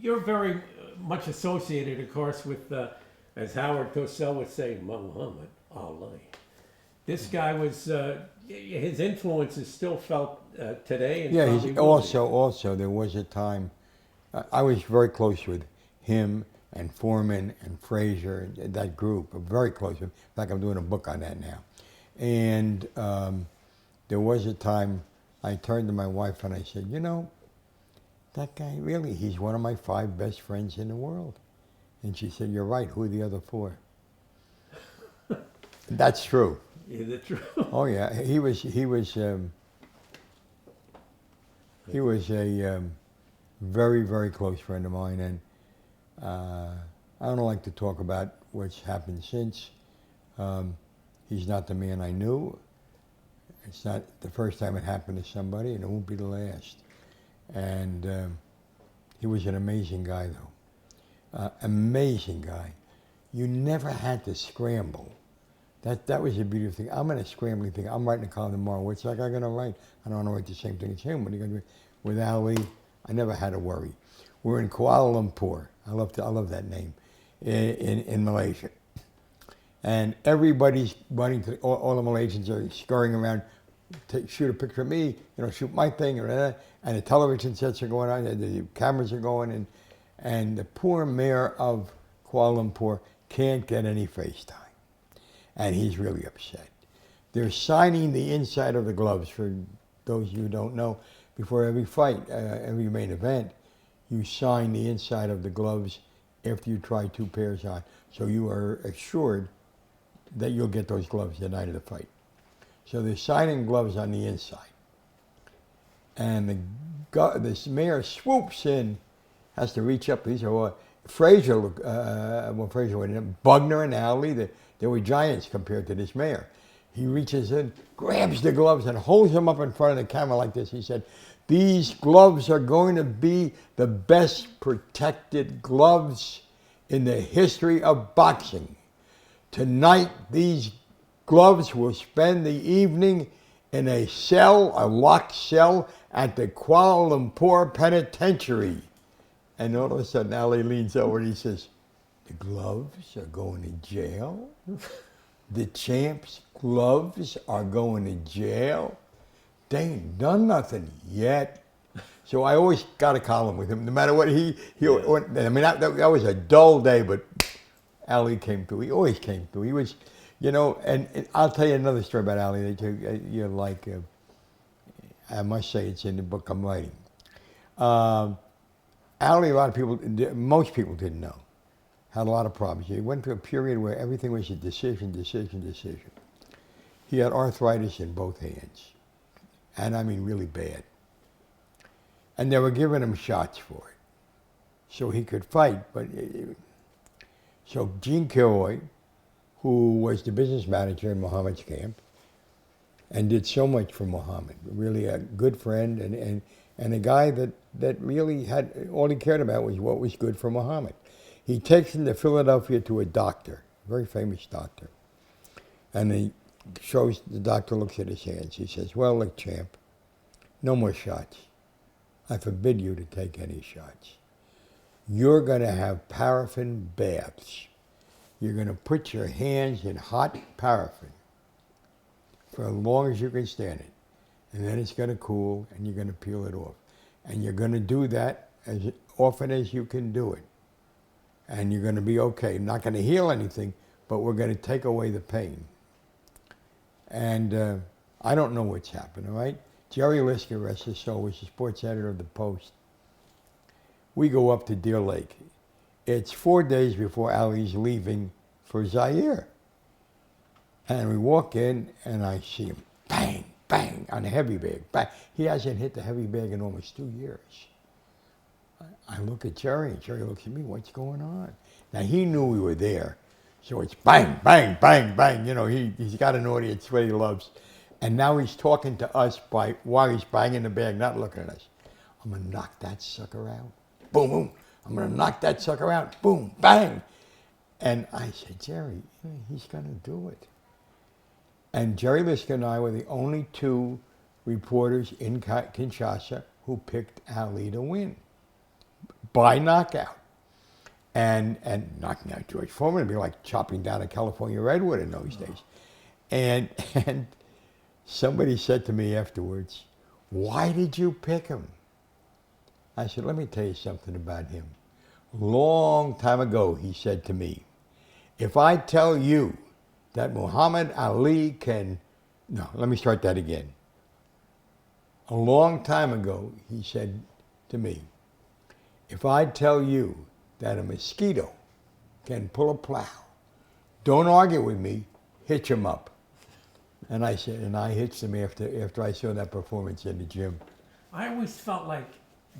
you're very much associated, of course, with, as Howard Cosell would say, Muhammad Ali. This guy was, his influence is still felt today and Yeah, probably he's will be. also there was a time I was very close with him and Foreman and Frazier, that group. I'm very close with. In fact, I'm doing a book on that now. And there was a time I turned to my wife and I said, you know, that guy really, he's one of my 5 best friends in the world. And she said, you're right. Who are the other 4? That's true. Is it true? Oh yeah, he was a very, very close friend of mine, and I don't like to talk about what's happened since. He's not the man I knew. It's not the first time it happened to somebody, and it won't be the last. And he was an amazing guy, though. Amazing guy. You never had to scramble. That was the beautiful thing. I'm in a scrambling thing. I'm writing a column tomorrow. What's that guy going to write? I don't want to write the same thing as him. What are you going to do? With Ali, I never had to worry. We're in Kuala Lumpur. I love that name, in Malaysia. And everybody's running to, all the Malaysians are scurrying around to shoot a picture of me, shoot my thing, and the television sets are going on, the cameras are going, and the poor mayor of Kuala Lumpur can't get any FaceTime. And he's really upset. They're signing the inside of the gloves, for those of you who don't know. Before every fight, every main event, you sign the inside of the gloves after you try 2 pairs on. So you are assured that you'll get those gloves the night of the fight. So they're signing gloves on the inside. And this mayor swoops in, has to reach up. These are Frazier, Frazier went Bugner and Ali, they were giants compared to this mayor. He reaches in, grabs the gloves, and holds them up in front of the camera like this. He said, these gloves are going to be the best protected gloves in the history of boxing. Tonight, these gloves will spend the evening in a locked cell at the Kuala Lumpur Penitentiary. And all of a sudden, Ali leans over and he says, the gloves are going to jail? The champ's gloves are going to jail? They ain't done nothing yet. So I always got a column with him, no matter what I mean, that was a dull day, but Ali came through. He always came through. He was, and I'll tell you another story about Ali that you're like, I must say it's in the book I'm writing. Ali, most people didn't know, had a lot of problems. He went through a period where everything was a decision. He had arthritis in both hands, and I mean really bad. And they were giving him shots for it, so he could fight. So Gene Kilroy, who was the business manager in Muhammad's camp, and did so much for Muhammad, really a good friend, and a guy that really had, all he cared about was what was good for Muhammad. He takes him to Philadelphia to a doctor, a very famous doctor. And the doctor looks at his hands. He says, well, look, champ, no more shots. I forbid you to take any shots. You're going to have paraffin baths. You're going to put your hands in hot paraffin for as long as you can stand it. And then it's going to cool, and you're going to peel it off. And you're going to do that as often as you can do it. And you're going to be okay. Not going to heal anything, but we're going to take away the pain. And I don't know what's happened, all right? Jerry Lisker, rest his soul, was the sports editor of the Post. We go up to Deer Lake. It's 4 days before Ali's leaving for Zaire. And we walk in, and I see him, bang, bang, on a heavy bag. Bang. He hasn't hit the heavy bag in almost 2 years. I look at Jerry, and Jerry looks at me, what's going on? Now, he knew we were there, so it's bang, bang, bang, bang. He's got an audience what he loves. And now he's talking to us while he's banging the bag, not looking at us. I'm going to knock that sucker out. Boom, boom. I'm going to knock that sucker out. Boom, bang. And I said, Jerry, he's going to do it. And Jerry Lisker and I were the only 2 reporters in Kinshasa who picked Ali to win. by knockout. And knocking out George Foreman would be like chopping down a California redwood in those days. And somebody said to me afterwards, "Why did you pick him?" I said, "Let me tell you something about him. Long time ago, he said to me, if I tell you that Muhammad Ali can..." No, let me start that again. A long time ago, he said to me, if I tell you that a mosquito can pull a plow, don't argue with me, hitch him up. And I said, and I hitched him after I saw that performance in the gym. I always felt like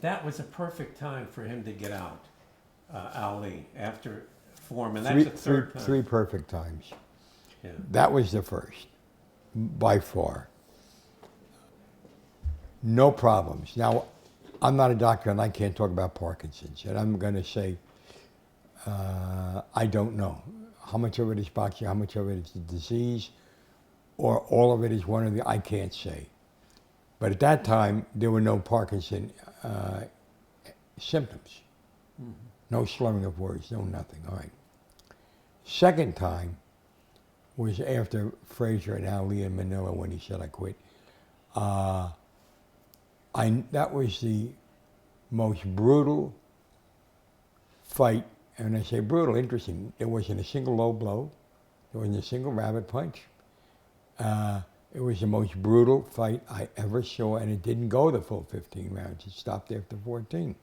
that was a perfect time for him to get out, Ali, after Foreman. That's the third time. Three perfect times. Yeah. That was the first, by far. No problems. Now, I'm not a doctor and I can't talk about Parkinson's. And I'm going to say, I don't know. How much of it is boxing, how much of it is the disease, or all of it is one of the, I can't say. But at that time, there were no Parkinson symptoms. Mm-hmm. No slurring of words, no nothing. All right. Second time was after Frazier and Ali in Manila when he said I quit. That was the most brutal fight. And I say brutal, interesting. There wasn't a single low blow. There wasn't a single rabbit punch. It was the most brutal fight I ever saw, and it didn't go the full 15 rounds. It stopped after 14.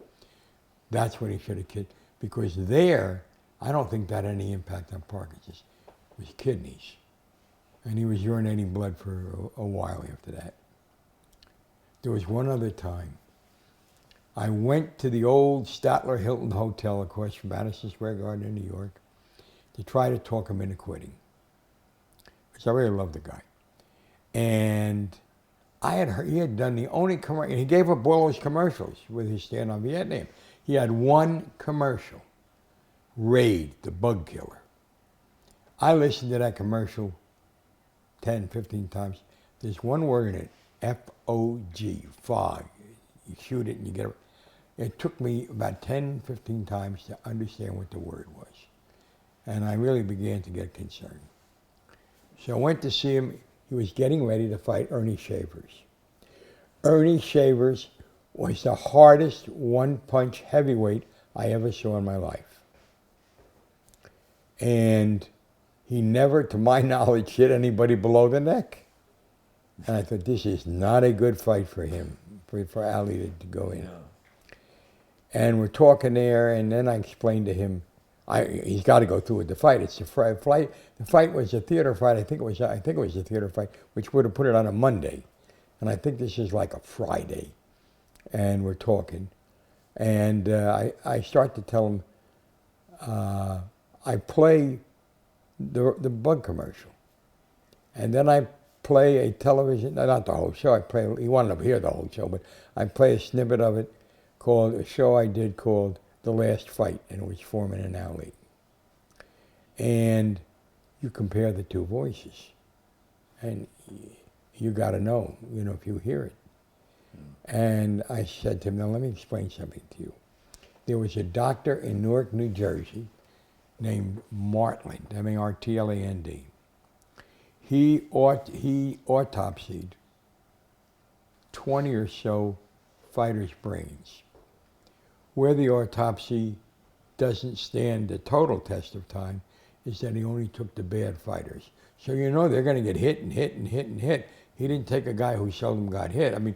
That's when he should have killed. Because there, I don't think that had any impact on Parkinson's. It was kidneys. And he was urinating blood for a while after that. There was one other time. I went to the old Statler Hilton Hotel across from Madison Square Garden in New York to try to talk him into quitting. Because I really loved the guy. And I had heard, he had done the only commercial, he gave up all those commercials with his stand on Vietnam. He had one commercial, Raid, the bug killer. I listened to that commercial 10, 15 times. There's one word in it, F-O-G, fog. You shoot it and you get it. It took me about 10, 15 times to understand what the word was. And I really began to get concerned. So I went to see him. He was getting ready to fight Ernie Shavers. Ernie Shavers was the hardest one-punch heavyweight I ever saw in my life. And he never, to my knowledge, hit anybody below the neck. And I thought, this is not a good fight for him, for Ali to go in. Yeah. And we're talking there, and then I explained to him, he's got to go through with the fight. It's a fight. The fight was a theater fight. I think it was a theater fight, which would have put it on a Monday, and I think this is like a Friday. And we're talking, and I start to tell him, I play the bug commercial, and then I play a television, not the whole show. He wanted to hear the whole show, but I play a snippet of it called a show I did called The Last Fight, and it was Foreman and Ali. And you compare the two voices, and you got to know, if you hear it. And I said to him, now let me explain something to you. There was a doctor in Newark, New Jersey, named Martland, M-A-R-T-L-A-N-D. He autopsied 20 or so fighters' brains. Where the autopsy doesn't stand the total test of time is that he only took the bad fighters. So they're going to get hit and hit and hit and hit. He didn't take a guy who seldom got hit. I mean,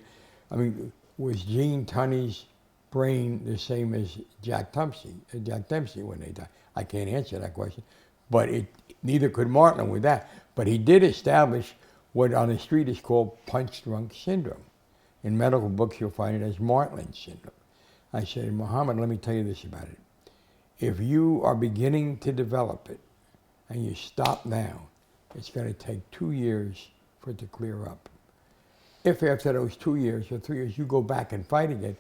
was Gene Tunney's brain the same as Jack Dempsey when they died? I can't answer that question, but neither could Martland with that. But he did establish what on the street is called punch-drunk syndrome. In medical books, you'll find it as Martland syndrome. I said, Muhammad, let me tell you this about it. If you are beginning to develop it and you stop now, it's going to take 2 years for it to clear up. If after those 2 years or 3 years you go back and fight again,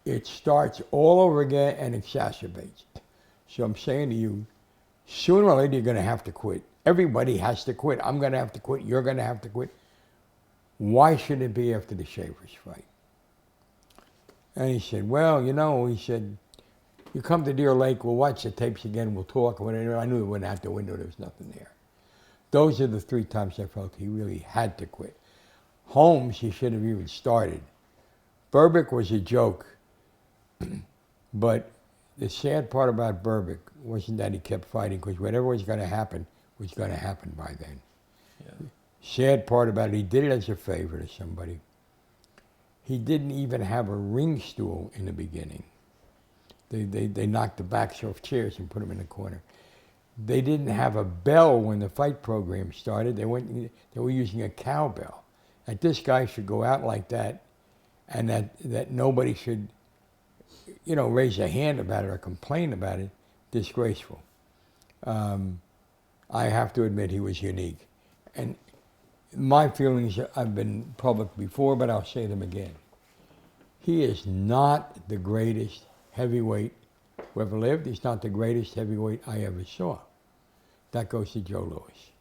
it starts all over again and exacerbates. So I'm saying to you, sooner or later you're going to have to quit. Everybody has to quit. I'm going to have to quit. You're going to have to quit. Why should it be after the Shavers fight? And he said, well, he said, You come to Deer Lake, we'll watch the tapes again, we'll talk. Whatever. I knew it went out the window, there was nothing there. Those are the 3 times I felt he really had to quit. Holmes, he should have even started. Berbick was a joke, but the sad part about Berbick wasn't that he kept fighting, because whatever was going to happen by then. Yeah. Sad part about it, he did it as a favor to somebody. He didn't even have a ring stool in the beginning. They knocked the backs off chairs and put them in the corner. They didn't have a bell when the fight program started. They were using a cowbell. That this guy should go out like that, and that nobody should, raise a hand about it or complain about it, disgraceful. I have to admit he was unique. And my feelings, I've been public before, but I'll say them again. He is not the greatest heavyweight who ever lived. He's not the greatest heavyweight I ever saw. That goes to Joe Louis.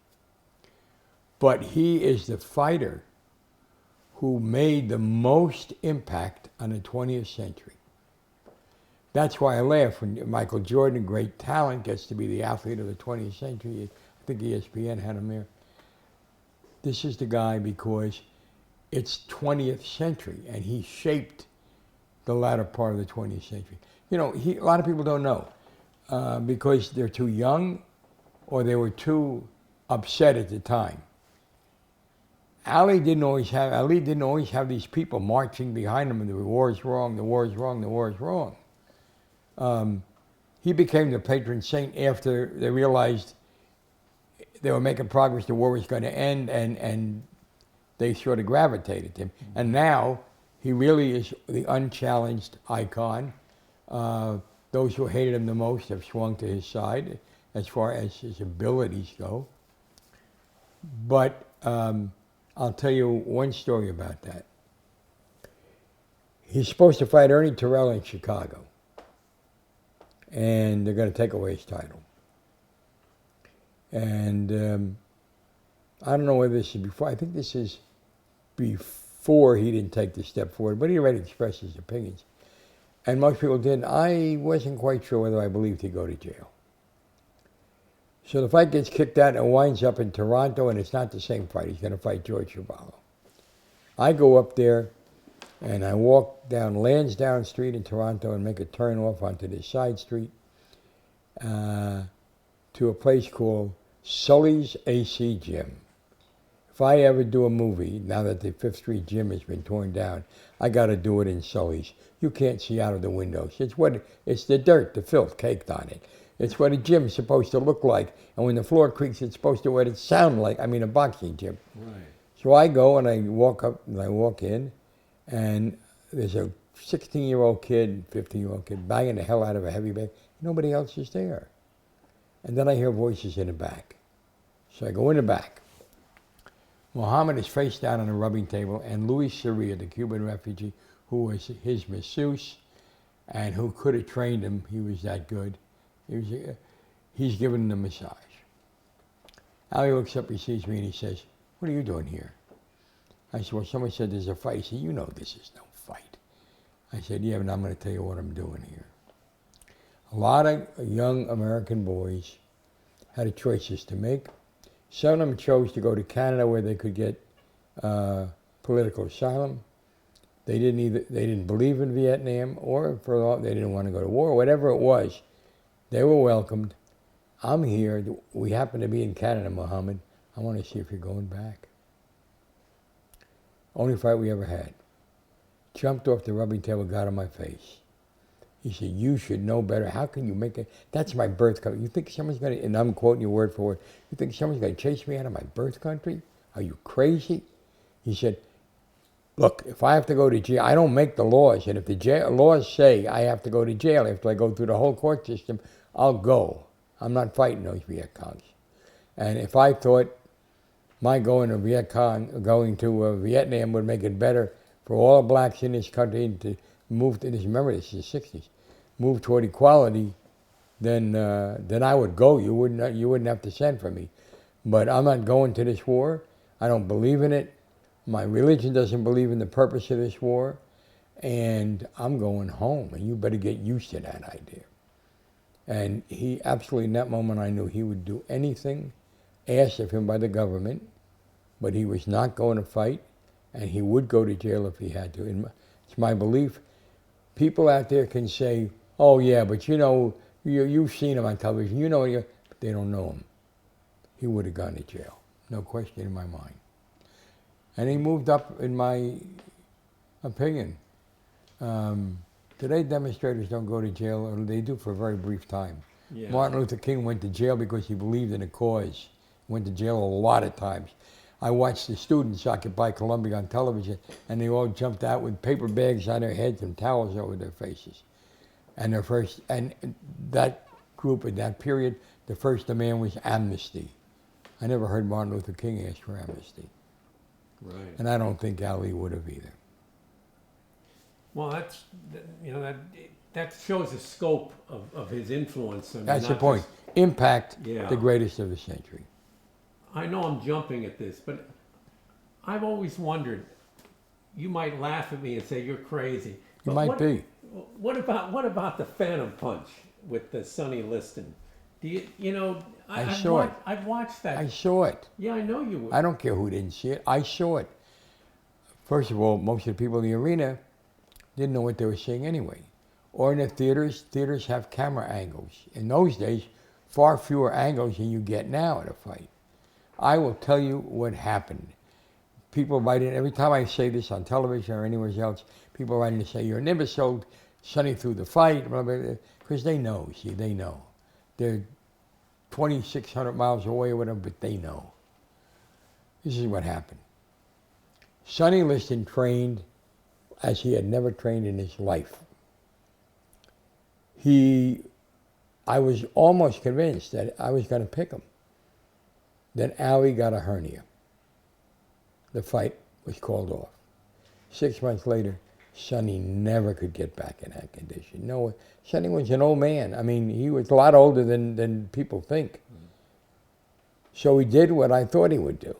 But he is the fighter who made the most impact on the 20th century. That's why I laugh when Michael Jordan, great talent, gets to be the athlete of the 20th century. I think ESPN had him there. This is the guy because it's 20th century, and he shaped the latter part of the 20th century. A lot of people don't know because they're too young or they were too upset at the time. Ali didn't always have these people marching behind him and the war is wrong, the war is wrong, the war is wrong. He became the patron saint after they realized they were making progress, the war was going to end, and they sort of gravitated to him. And now he really is the unchallenged icon. Those who hated him the most have swung to his side as far as his abilities go. But I'll tell you one story about that. He's supposed to fight Ernie Terrell in Chicago, and they're going to take away his title. And I don't know whether this is before. I think this is before he didn't take the step forward, but he already expressed his opinions. And most people didn't. I wasn't quite sure whether I believed he'd go to jail. So the fight gets kicked out and winds up in Toronto, and it's not the same fight. He's going to fight George Chuvalo. I go up there, and I walk down Lansdowne Street in Toronto and make a turn off onto this side street to a place called Sully's AC Gym. If I ever do a movie, now that the Fifth Street Gym has been torn down, I got to do it in Sully's. You can't see out of the windows. It's the dirt, the filth caked on it. It's what a gym's supposed to look like. And when the floor creaks, it's supposed to what it sound like. I mean, a boxing gym. Right. So I go and I walk up and I walk in, and there's a 16-year-old kid, 15-year-old kid banging the hell out of a heavy bag. Nobody else is there. And then I hear voices in the back. So I go in the back. Muhammad is face down on a rubbing table, and Luis Soria, the Cuban refugee, who was his masseuse and who could have trained him, he was that good, he's giving him the massage. Ali looks up, he sees me, and he says, "What are you doing here?" I said, "Well, someone said there's a fight." He said, "You know this is no fight." I said, "Yeah, but I'm going to tell you what I'm doing here." A lot of young American boys had choices to make. Some of them chose to go to Canada where they could get political asylum. They didn't believe in Vietnam, or they didn't want to go to war, whatever it was. They were welcomed. I'm here. We happen to be in Canada, Muhammad. I want to see if you're going back. Only fight we ever had. Jumped off the rubbing table, got on my face. He said, "You should know better. How can you make it? That's my birth country. You think someone's going to," and I'm quoting your word for word, "you think someone's going to chase me out of my birth country? Are you crazy?" He said, "Look, if I have to go to jail, I don't make the laws. And if the laws say I have to go to jail after I go through the whole court system, I'll go. I'm not fighting those Viet Congs. And if I thought my going to Vietnam would make it better for all the blacks in this country to move to this, remember this is the 60s, move toward equality, then I would go. You wouldn't have to send for me. But I'm not going to this war. I don't believe in it. My religion doesn't believe in the purpose of this war. And I'm going home. And you better get used to that idea." And he absolutely, in that moment, I knew he would do anything asked of him by the government, but he was not going to fight, and he would go to jail if he had to. It's my belief. People out there can say, oh, yeah, but you know, you've seen him on television, you know, but they don't know him. He would have gone to jail, no question in my mind. And he moved up, in my opinion. Today, demonstrators don't go to jail, or they do for a very brief time. Yeah. Martin Luther King went to jail because he believed in a cause. Went to jail a lot of times. I watched the students occupy Columbia on television, and they all jumped out with paper bags on their heads and towels over their faces. And that group in that period, the first demand was amnesty. I never heard Martin Luther King ask for amnesty. Right. And I don't think Ali would have either. Well, that shows the scope of his influence. I mean, That's the not point. just- Impact, Yeah. the greatest of the century. I know I'm jumping at this, but I've always wondered. You might laugh at me and say you're crazy. You but might be. What about the Phantom Punch with the Sonny Liston? Do you know? I saw it. I've watched that. I saw it. Yeah, I know you would. I don't care who didn't see it. I saw it. First of all, most of the people in the arena didn't know what they were seeing anyway. Or in the theaters have camera angles. In those days, far fewer angles than you get now at a fight. I will tell you what happened. People write in, every time I say this on television or anywhere else, people write in and say, you're an imbecile, Sonny threw the fight, blah, blah, blah, because they know, see, they know. They're 2,600 miles away or whatever, but they know. This is what happened. Sonny Liston trained as he had never trained in his life. I was almost convinced that I was going to pick him. Then Ali got a hernia. The fight was called off. 6 months later, Sonny never could get back in that condition. No, Sonny was an old man. I mean, he was a lot older than people think. So he did what I thought he would do.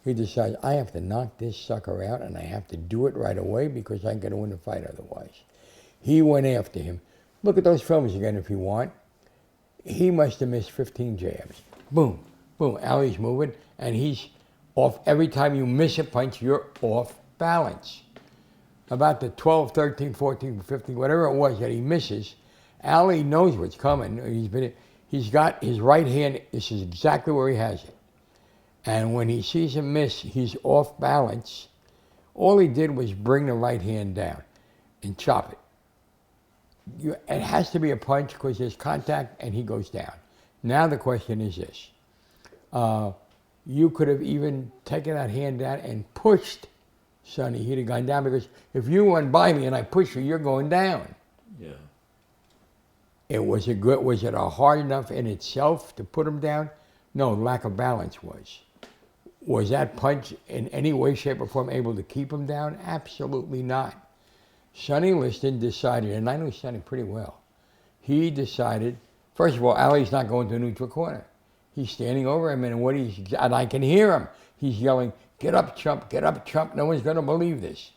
He decided, I have to knock this sucker out, and I have to do it right away because I'm going to win the fight otherwise. He went after him. Look at those films again if you want. He must have missed 15 jabs. Boom, boom. Ali's moving, and he's off. Every time you miss a punch, you're off balance. About the 12, 13, 14, 15, whatever it was that he misses, Ali knows what's coming. He's got his right hand. This is exactly where he has it. And when he sees him miss, he's off balance. All he did was bring the right hand down and chop it. It has to be a punch because there's contact and he goes down. Now the question is this. You could have even taken that hand down and pushed Sonny. He'd have gone down because if you went by me and I push you, you're going down. Yeah. Was it a hard enough in itself to put him down? No, lack of balance was. Was that punch in any way, shape, or form able to keep him down? Absolutely not. Sonny Liston decided, and I knew Sonny pretty well, he decided, first of all, Ali's not going to a neutral corner. He's standing over him, and I can hear him. He's yelling, get up, chump, no one's going to believe this.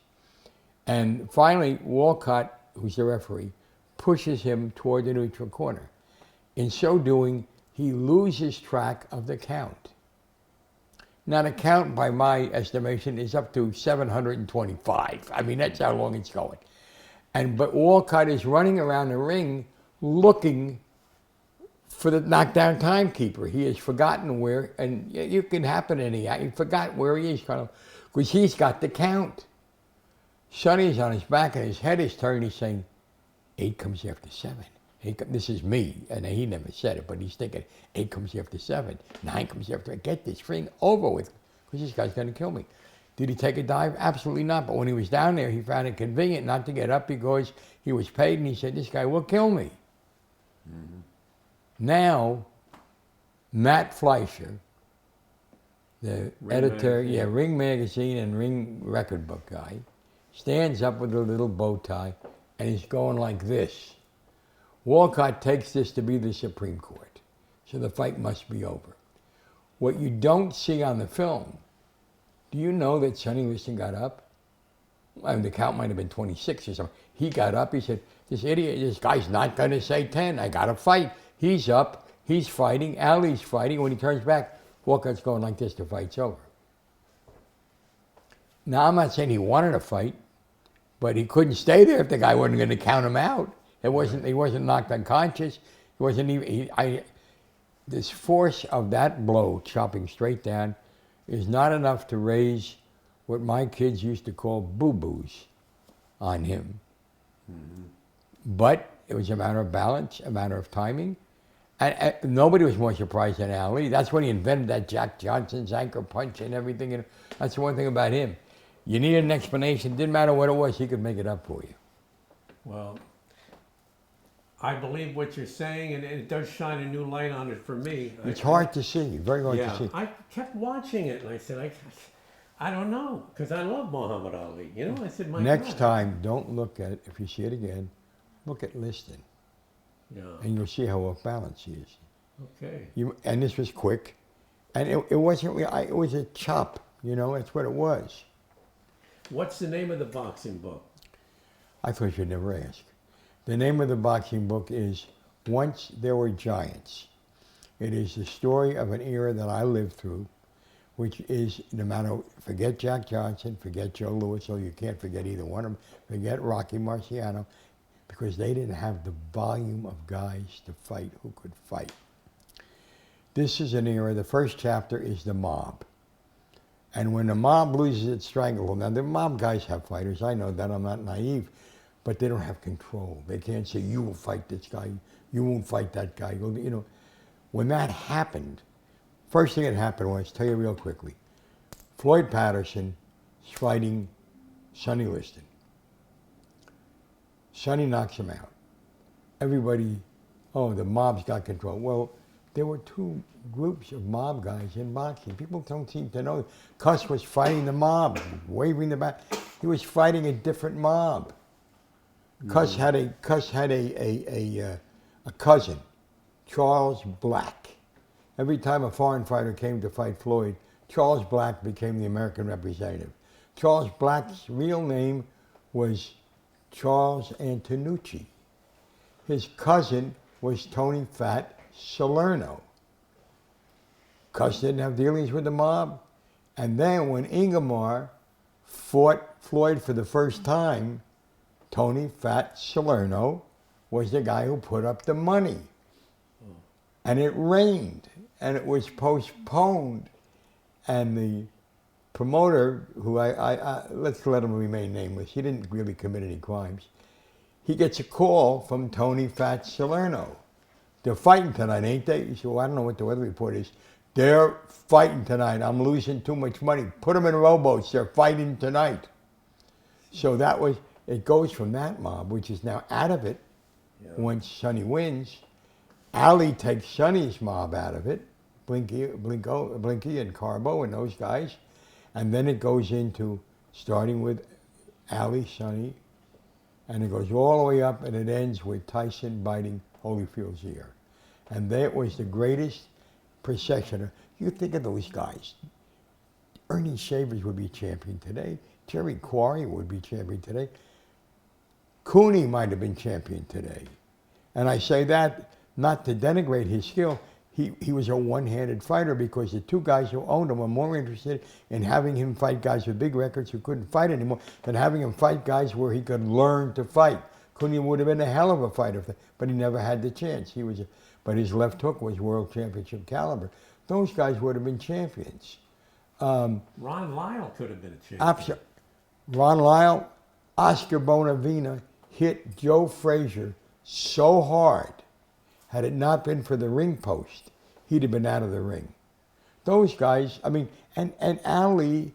And finally, Walcott, who's the referee, pushes him toward the neutral corner. In so doing, he loses track of the count. Now, the count, by my estimation, is up to 725. I mean, that's how long it's going. But Walcott is running around the ring looking for the knockdown timekeeper. He has forgotten where, and you can happen he forgot where he is, because he's got the count. Sonny's on his back and his head is turned. He's saying, 8 comes after 7. This is me, and he never said it, but he's thinking, 8 comes after 7, 9 comes after, get this thing over with, because this guy's going to kill me. Did he take a dive? Absolutely not, but when he was down there, he found it convenient not to get up because he was paid, and he said, this guy will kill me. Mm-hmm. Now, Matt Fleischer, the editor, Ring Magazine and Ring Record Book guy, stands up with a little bow tie, and he's going like this. Walcott takes this to be the Supreme Court, so the fight must be over. What you don't see on the film, do you know that Sonny Liston got up? and the count might have been 26 or something. He got up, he said, this guy's not going to say 10. I got to fight. He's up, he's fighting, Ali's fighting. When he turns back, Walcott's going like this, the fight's over. Now, I'm not saying he wanted to fight, but he couldn't stay there if the guy wasn't going to count him out. He wasn't knocked unconscious. He wasn't even, this force of that blow, chopping straight down, is not enough to raise what my kids used to call boo-boos on him. Mm-hmm. But it was a matter of balance, a matter of timing. And nobody was more surprised than Ali. That's when he invented that Jack Johnson's anchor punch and everything. And that's the one thing about him. You needed an explanation. Didn't matter what it was. He could make it up for you. Well, I believe what you're saying, and it does shine a new light on it for me. It's hard to see. Very hard to see. I kept watching it, and I said, I don't know, because I love Muhammad Ali. You know, I said, my Next God. time, don't look at, if you see it again, look at Liston. Yeah. And you'll see how off balance he is. Okay. And this was quick. And it wasn't, it was a chop, you know, that's what it was. What's the name of the boxing book? I thought you'd never ask. The name of the boxing book is Once There Were Giants. It is the story of an era that I lived through, which is, no matter, forget Jack Johnson, forget Joe Louis, so you can't forget either one of them, forget Rocky Marciano, because they didn't have the volume of guys to fight who could fight. This is an era, the first chapter is the mob. And when the mob loses its stranglehold, now the mob guys have fighters, I know that, I'm not naive, but they don't have control. They can't say, you will fight this guy, you won't fight that guy. You know, when that happened, first thing that happened was, tell you real quickly, Floyd Patterson is fighting Sonny Liston. Sonny knocks him out. Everybody, oh, the mob's got control. Well, there were two groups of mob guys in boxing. People don't seem to know. Cuss was fighting the mob, waving the bat. He was fighting a different mob. Cuss had a cousin, Charles Black. Every time a foreign fighter came to fight Floyd, Charles Black became the American representative. Charles Black's real name was Charles Antonucci. His cousin was Tony Fat Salerno. Cuss didn't have dealings with the mob. And then when Ingemar fought Floyd for the first time, Tony Fat Salerno was the guy who put up the money. And it rained, and it was postponed. And the promoter, who let's let him remain nameless, he didn't really commit any crimes. He gets a call from Tony Fat Salerno. They're fighting tonight, ain't they? He said, well, I don't know what the weather report is. They're fighting tonight. I'm losing too much money. Put them in rowboats. They're fighting tonight. So that was, it goes from that mob, which is now out of it, once Sonny wins. Ali takes Sonny's mob out of it, Blinky and Carbo and those guys. And then it goes into starting with Ali, Sonny, and it goes all the way up and it ends with Tyson biting Holyfield's ear. And that was the greatest procession. You think of those guys. Ernie Shavers would be champion today. Jerry Quarry would be champion today. Cooney might have been champion today. And I say that not to denigrate his skill. He was a one-handed fighter because the two guys who owned him were more interested in having him fight guys with big records who couldn't fight anymore than having him fight guys where he could learn to fight. Cooney would have been a hell of a fighter, but he never had the chance. But his left hook was world championship caliber. Those guys would have been champions. Ron Lyle could have been a champion. Absolutely. Ron Lyle, Oscar Bonavena hit Joe Frazier so hard. Had it not been for the ring post, he'd have been out of the ring. Those guys, I mean, and Ali,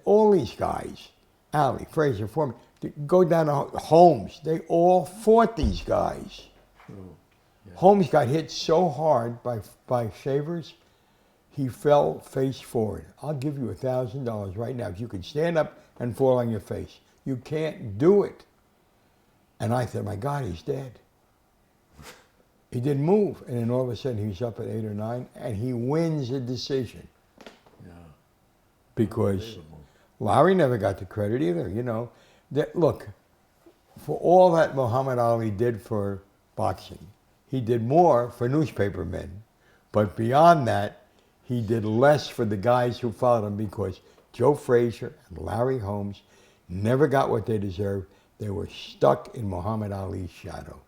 all these guys, Ali, Frazier, Foreman, go down to Holmes, they all fought these guys. True. Yeah. Holmes got hit so hard by Shavers, he fell face forward. I'll give you $1,000 right now if you could stand up and fall on your face. You can't do it. And I thought, my God, he's dead. He didn't move, and then all of a sudden he's up at 8 or 9, and he wins a decision. Yeah. Because Larry never got the credit either, you know. Look, for all that Muhammad Ali did for boxing, he did more for newspapermen. But beyond that, he did less for the guys who followed him because Joe Frazier and Larry Holmes never got what they deserved. They were stuck in Muhammad Ali's shadow.